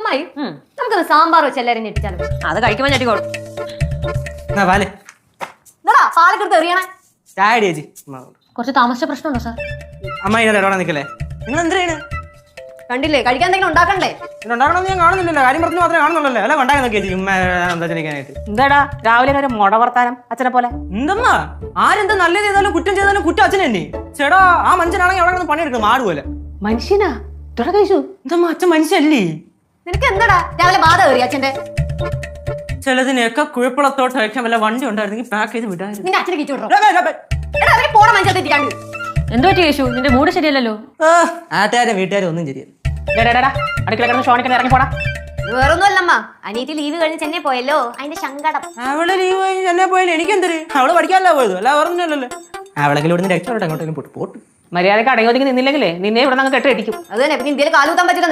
അമ്മായി നമുക്കൊന്ന് സാമ്പാർ വെച്ച് എല്ലാരും ഞെട്ടിച്ചാലും. അത് കഴിക്കുമ്പോ ഞെട്ടിക്കോളും. പാല് പാലക്കെടുത്ത് എറിയണേ. ചായ ചേച്ചി. കുറച്ച് താമസിച്ച പ്രശ്നമുണ്ടോ സാർ? അമ്മ ഇതിനകത്ത് ഇടപെടാൻ നിൽക്കല്ലേ? നിങ്ങൾ എന്തിനാണ് കണ്ടില്ലേ, കഴിക്കാൻ എന്തെങ്കിലും ഉണ്ടാക്കണ്ടേ? ഉണ്ടാക്കണമെന്ന് ഞാൻ കാണുന്നില്ലല്ലോ. കാര്യം പറഞ്ഞു മാത്രമേ കാണുന്നുള്ളല്ലോ. അല്ല ഉണ്ടാക്കി നോക്കിയാ ചേച്ചി എന്താ ചിരിക്കാനായിട്ട്? എന്താടാ രാവിലെ ഒരു മുട വർത്താനം അച്ഛനെ പോലെ? എന്തമ്മാ ആരെന്താ നല്ല ചെയ്താലും കുറ്റം ചെയ്താലും കുറ്റം അച്ഛൻ തന്നെ. ചേടാ ആ മനുഷ്യനാണെങ്കിൽ അവിടെ നിന്ന് പണിയെടുക്കും മാട് പോലെ. മനുഷ്യനാ കഴിച്ചു? എന്തമ്മാ അച്ഛൻ മനുഷ്യല്ലേ? നിനക്ക് എന്താടാ രാവിലെ ബാധ കയറി അച്ഛന്റെ? ചിലതിനെയൊക്കെ കുഴപ്പളത്തോട്ട് വയ്ക്കാൻ വല്ല വണ്ടി ഉണ്ടായിരുന്നെങ്കിൽ പാക്ക് ചെയ്ത് വിടായിരുന്നു. നിന്റെ അച്ഛനെ കിച്ചു പോണ മനുഷ്യത്തെറ്റിക്കാണ്ട്. എന്തോ യേശു, നിന്റെ മൂഡ് ശരിയല്ലല്ലോ. നാട്ടുകാരും വീട്ടുകാരും ഒന്നും ശരിയല്ല. അടുക്കള കിടന്ന് ഷോണിക്കാൻ ഇറങ്ങി പോടാ. വേറൊന്നും അല്ലമ്മ, അനിയത്തി ലീവ് കഴിഞ്ഞ് ചെന്നൈ പോയല്ലോ, അതിന്റെ സങ്കടം. അവളെ ലീവ് കഴിഞ്ഞ് ചെന്നൈ പോയാലും എനിക്കെന്തര്? അവള് പഠിക്കാനല്ല പോയത്, അല്ല വേറൊന്നുമല്ലല്ലോ. അവളെങ്കിലും ഇവിടുന്ന് രക്ഷപ്പെട്ട് അങ്ങോട്ടെങ്കിലും പോട്ട്. മര്യാദക്ക് അടങ്ങി ഒതുങ്ങി നിന്നില്ലെങ്കിലേ നിന്നെ ഇവിടെ നിന്ന് കെട്ട് അടിക്കും. അത് തന്നെ, പിന്നെ ഇന്ത്യയിൽ കാലുകൂത്താൻ പറ്റില്ല.